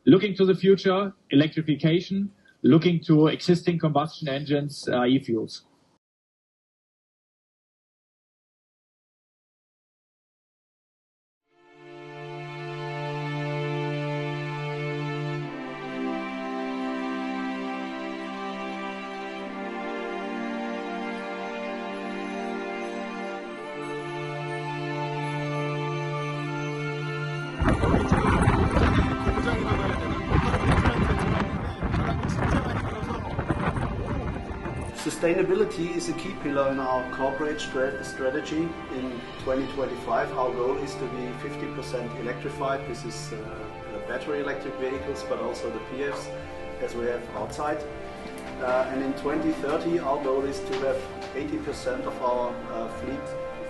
Looking to the future, electrification. Looking to existing combustion engines, e-fuels. Sustainability is a key pillar in our corporate strategy. In 2025, our goal is to be 50% electrified. This is battery electric vehicles, but also the PHEVs, as we have outside. And in 2030, our goal is to have 80% of our fleet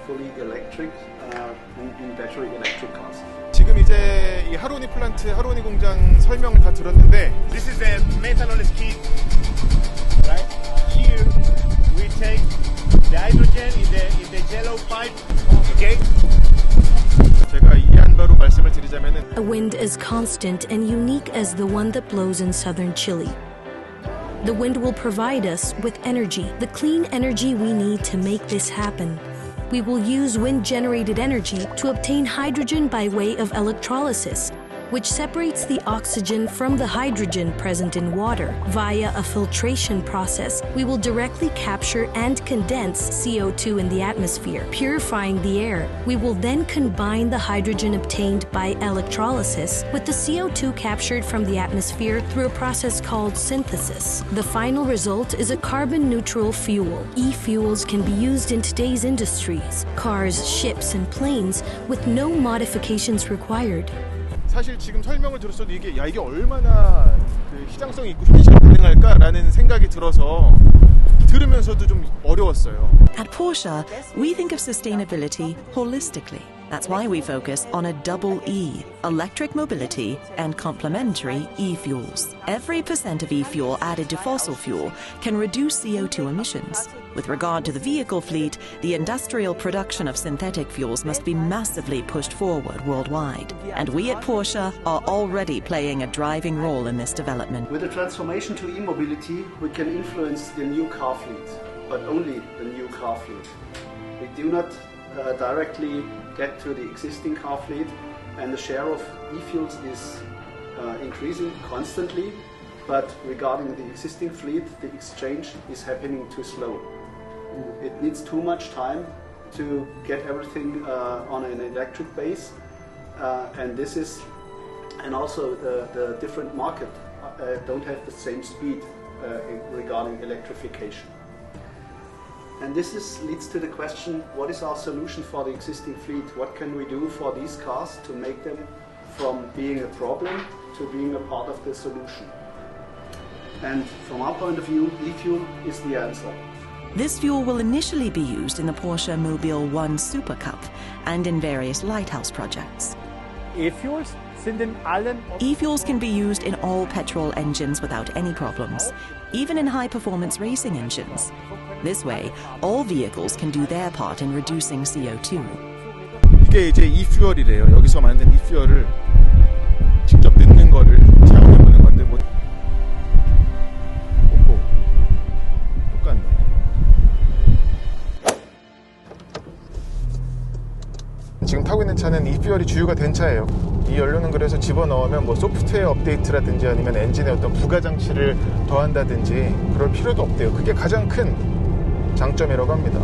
fully electric in battery electric cars. 지금 이제 이 하로니 플란트, 하로니 공장 설명을 다 들었는데, This is the methanol skid, right? Here we take the hydrogen in the yellow pipe, okay? 제가 이해한 바로 말씀을 드리자면은, A wind as constant and unique as the one that blows in southern Chile. The wind will provide us with energy, the clean energy we need to make this happen. We will use wind-generated energy to obtain hydrogen by way of electrolysis, which separates the oxygen from the hydrogen present in water. Via a filtration process, we will directly capture and condense CO2 in the atmosphere, purifying the air. We will then combine the hydrogen obtained by electrolysis with the CO2 captured from the atmosphere through a process called synthesis. The final result is a carbon-neutral fuel. E-fuels can be used in today's industries, cars, ships, and planes, with no modifications required. 사실 지금 설명을 들었어도 이게 얼마나 그 희장성이 있고 현실 가능할까라는 생각이 들어서 들으면서도 좀 어려웠어요. At Porsche, we think of sustainability holistically. That's why we focus on a double E, electric mobility and complementary e-fuels. Every % of e-fuel added to fossil fuel can reduce CO2 emissions. With regard to the vehicle fleet, the industrial production of synthetic fuels must be massively pushed forward worldwide. And we at Porsche are already playing a driving role in this development. With the transformation to e-mobility, we can influence the new car fleet, but only the new car fleet. We do not directly get to the existing car fleet, and the share of e-fuels is increasing constantly, but regarding the existing fleet, the exchange is happening too slow. It needs too much time to get everything on an electric base, and also the different market don't have the same speed regarding electrification. And this leads to the question, what is our solution for the existing fleet? What can we do for these cars to make them from being a problem to being a part of the solution? And from our point of view, e-fuel is the answer. This fuel will initially be used in the Porsche Mobile 1 Super Cup and in various lighthouse projects. E-fuels sind in allen E-fuels can be used in all petrol engines without any problems, even in high-performance racing engines. This way, all vehicles can do their part in reducing CO2. 이게 이제 e퓨얼이래요. 여기서 만든 e퓨얼을 직접 넣는 거를 체험해보는 건데 뭐 똑같네. 지금 타고 있는 차는 e퓨얼이 주유가 된 차예요. 이 연료는 그래서 집어넣으면 뭐 소프트웨어 업데이트라든지 아니면 엔진에 어떤 부가 장치를 더한다든지 그럴 필요도 없대요. 그게 가장 큰 장점이라고 합니다.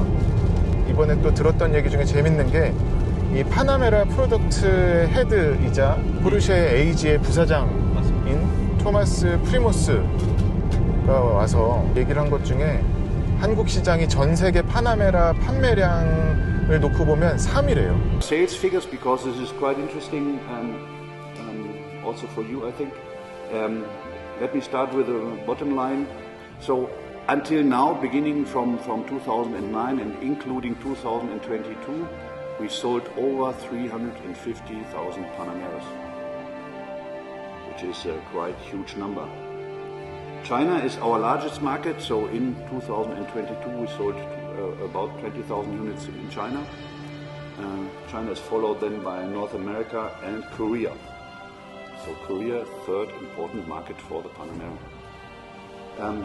이번에 또 들었던 얘기 중에 재밌는 게 이 파나메라 프로덕트의 헤드이자 포르쉐 AG의 부사장인 토마스 프리모스가 와서 얘기를 한 것 중에 한국 시장이 전 세계 파나메라 판매량을 놓고 보면 3위래요. Sales figures, because this is quite interesting also for you, I think. Let me start with the bottom line. So until now, beginning from 2009 and including 2022, we sold over 350,000 Panameras, which is a quite huge number. China is our largest market, so in 2022 we sold about 20,000 units in China. China is followed then by North America and Korea. So Korea, third important market for the Panamera.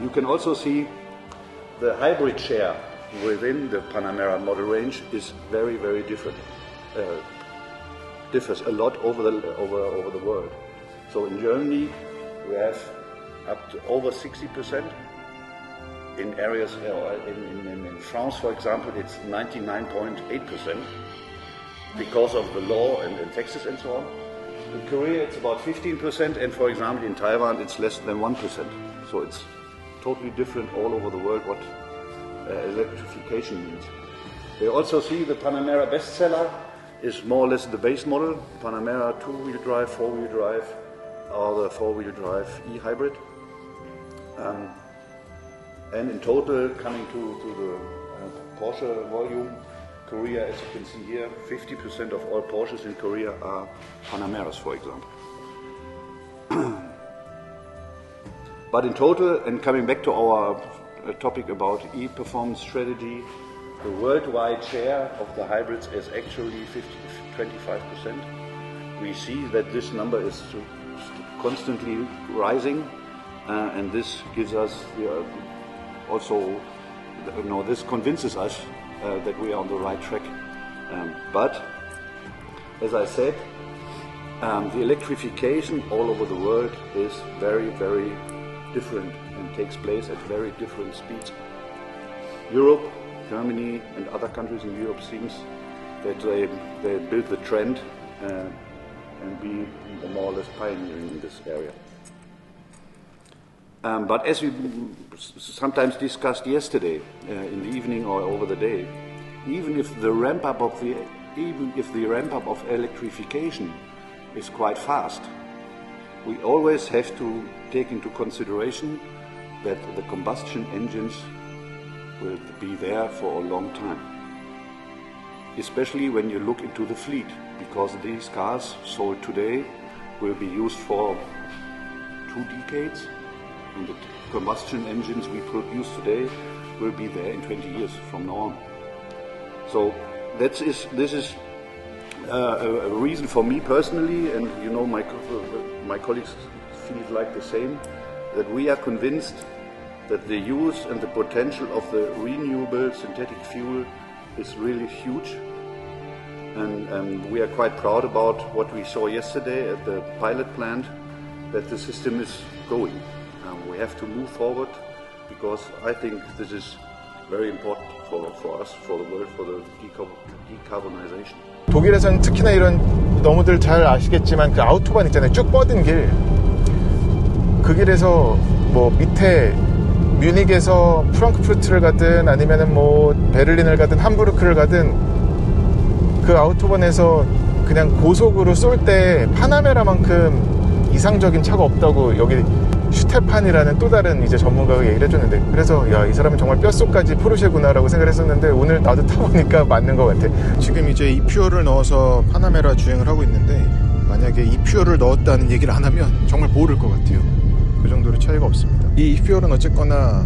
You can also see the hybrid share within the Panamera model range is very, very different. Differs a lot over the world. So in Germany, we have up to over 60%. In areas, in France, for example, it's 99.8% because of the law and taxes and so on. In Korea, it's about 15%, and for example, in Taiwan, it's less than 1%. So it's totally different all over the world what electrification means. We also see the Panamera bestseller is more or less the base model, Panamera 2-wheel drive, 4-wheel drive, or the 4-wheel drive e-hybrid. And in total, coming to the Porsche volume, Korea, as you can see here, 50% of all Porsches in Korea are Panameras, for example. But in total, and coming back to our topic about e-performance strategy, the worldwide share of the hybrids is actually 25%. We see that this number is constantly rising, and this gives us also, this convinces us that we are on the right track. But, as I said, the electrification all over the world is very, very different and takes place at very different speeds. Europe, Germany and other countries in Europe seems that they build the trend and be more or less pioneering in this area. But as we sometimes discussed yesterday in the evening or over the day, even if the ramp up of electrification is quite fast, we always have to take into consideration that the combustion engines will be there for a long time. Especially when you look into the fleet, because these cars sold today will be used for 2 decades, and the combustion engines we produce today will be there in 20 years from now on. So this is a reason for me personally, and my colleagues feel like the same, that we are convinced that the use and the potential of the renewable synthetic fuel is really huge, and we are quite proud about what we saw yesterday at the pilot plant, that the system is going. We have to move forward, because I think this is very important for us, for the world, for the decarbonization. 독일에서는 특히나 이런, 너무들 잘 아시겠지만 그 아우토반 있잖아요. 쭉 뻗은 길. 그 길에서 뭐 밑에 뮤닉에서 프랑크푸르트를 가든 아니면은 뭐 베를린을 가든 함부르크를 가든 그 아우토반에서 그냥 고속으로 쏠 때 파나메라만큼 이상적인 차가 없다고 여기 슈테판이라는 또 다른 이제 전문가가 얘기를 해줬는데, 그래서 야, 이 사람은 정말 뼛속까지 포르쉐구나라고 생각을 했었는데 오늘 나도 타보니까 맞는 것 같아. 지금 이제 e퓨얼을 넣어서 파나메라 주행을 하고 있는데, 만약에 e퓨얼을 넣었다는 얘기를 안 하면 정말 모를 것 같아요. 그 정도로 차이가 없습니다. 이 e퓨얼은 어쨌거나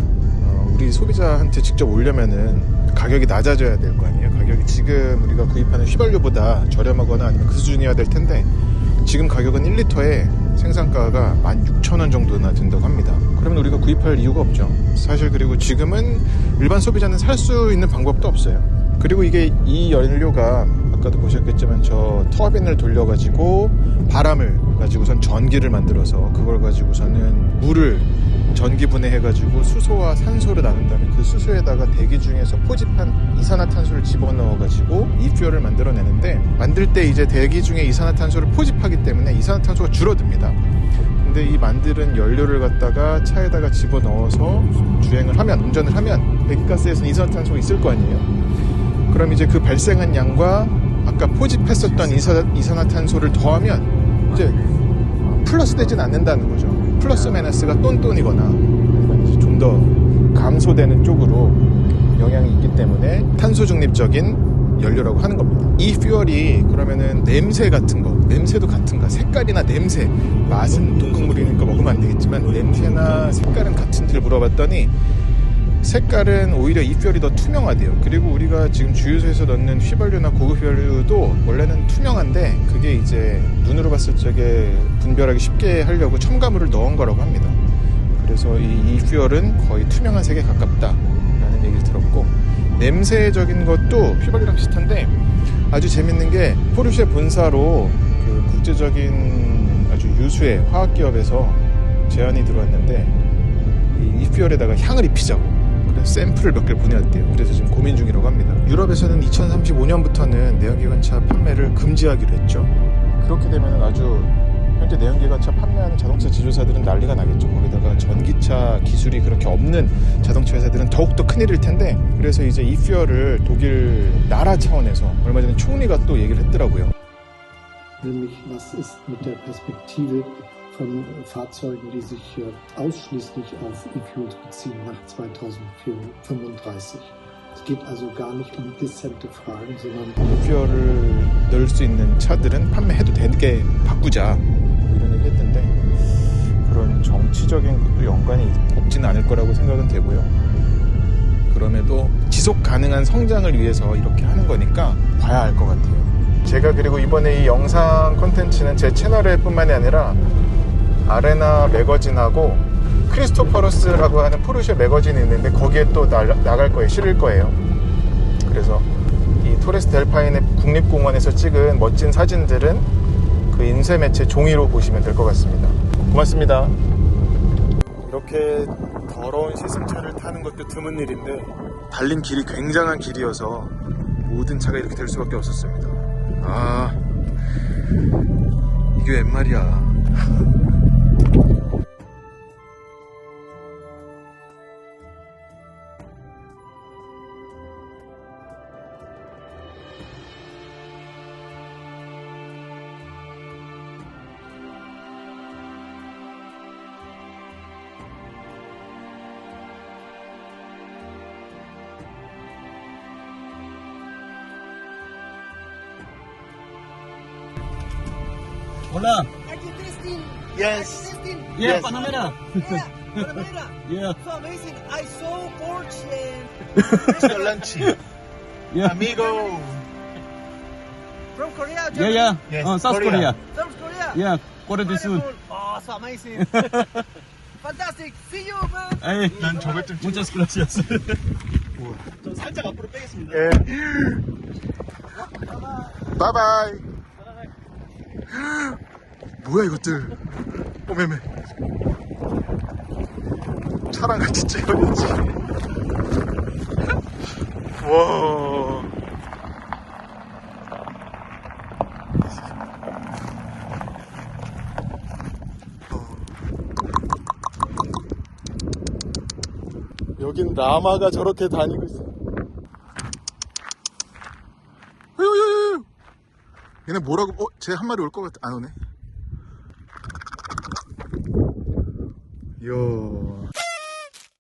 우리 소비자한테 직접 오려면은 가격이 낮아져야 될 거 아니에요. 가격이 지금 우리가 구입하는 휘발유보다 저렴하거나 아니면 그 수준이어야 될 텐데, 지금 가격은 1리터에 생산가가 16,000원 정도나 든다고 합니다. 그러면 우리가 구입할 이유가 없죠. 사실. 그리고 지금은 일반 소비자는 살 수 있는 방법도 없어요. 그리고 이게 이 연료가 아까도 보셨겠지만 저 터빈을 돌려가지고 바람을 가지고선 전기를 만들어서 그걸 가지고서는 물을 전기 분해해가지고 수소와 산소를 나눈 다음에 그 수소에다가 대기 중에서 포집한 이산화탄소를 집어넣어가지고 e퓨얼을 만들어내는데, 만들 때 이제 대기 중에 이산화탄소를 포집하기 때문에 이산화탄소가 줄어듭니다. 근데 이 만드는 연료를 갖다가 차에다가 집어넣어서 주행을 하면, 운전을 하면 배기가스에서는 이산화탄소가 있을 거 아니에요. 그럼 이제 그 발생한 양과 아까 포집했었던 이산화탄소를 더하면 이제 플러스 되진 않는다는 거죠. 플러스 마이너스가 똔똔이거나 좀 더 감소되는 쪽으로 영향이 있기 때문에 탄소 중립적인 연료라고 하는 겁니다. 이 퓨얼이 그러면은 냄새 같은 거, 냄새도 같은가? 색깔이나 냄새, 맛은 독극물이니까 먹으면 안 되겠지만 냄새나 색깔은 같은지를 물어봤더니 색깔은 오히려 e퓨얼이 더 투명하대요. 그리고 우리가 지금 주유소에서 넣는 휘발유나 고급 휘발유도 원래는 투명한데 그게 이제 눈으로 봤을 적에 분별하기 쉽게 하려고 첨가물을 넣은 거라고 합니다. 그래서 이 e퓨얼은 거의 투명한 색에 가깝다라는 얘기를 들었고, 냄새적인 것도 휘발유랑 비슷한데 아주 재밌는 게 포르쉐 본사로 그 국제적인 아주 유수의 화학기업에서 제안이 들어왔는데 이 e퓨얼에다가 향을 입히자고 그래서 샘플을 몇 개를 보내왔대요. 그래서 지금 고민 중이라고 합니다. 유럽에서는 2035년부터는 내연기관차 판매를 금지하기로 했죠. 그렇게 되면 아주 현재 내연기관차 판매하는 자동차 제조사들은 난리가 나겠죠. 거기다가 전기차 기술이 그렇게 없는 자동차 회사들은 더욱더 큰일일 텐데, 그래서 이제 e퓨얼을 독일 나라 차원에서 얼마 전에 총리가 또 얘기를 했더라고요. Nämlich, was ist mit der Perspektive von Fahrzeugen, die sich ausschließlich auf E-Fuels beziehen nach 2035. Es geht also gar nicht um dezente Fragen, sondern e퓨얼을 넣을 수 있는 차들은 판매해도 되게 바꾸자 이런 얘기 했던데, 그런 정치적인 것도 연관이 없지는 않을 거라고 생각은 되고요. 그럼에도 지속 가능한 성장을 위해서 이렇게 하는 거니까 봐야 할 것 같아요. 제가 그리고 이번에 이 영상 콘텐츠는 제 채널에 뿐만이 아니라 아레나 매거진하고 크리스토퍼러스라고 하는 포르쉐 매거진이 있는데 거기에 또 나갈 거예요. 실을 거예요. 그래서 이 토레스 델파인의 국립공원에서 찍은 멋진 사진들은 그 인쇄 매체 종이로 보시면 될 것 같습니다. 고맙습니다. 이렇게 더러운 시승차를 타는 것도 드문 일인데 달린 길이 굉장한 길이어서 모든 차가 이렇게 될 수밖에 없었습니다. 아, 이게 웬 말이야. Hola. Yes. Yeah, Paname라. Yeah, Panameira. Yeah. So amazing. I saw Porsche. lunch. Yeah. Amigo. From Korea, Yeah, yeah. Yes, South Korea. South Korea. Yeah, Korea soon. Wonderful. Oh, so amazing. Fantastic. See you, man. Hey, 난 저걸 좀 muchas gracias. 저 살짝 앞으로 빼겠습니다. 예. 바이바이. 뭐야 이것들. 오메메. 차랑 같이 찍어야지. 와. 여긴 라마가 저렇게 다니고 있어. 얘네 뭐라고? 쟤 한 마리 올 것 같아. 안 오네. 이야.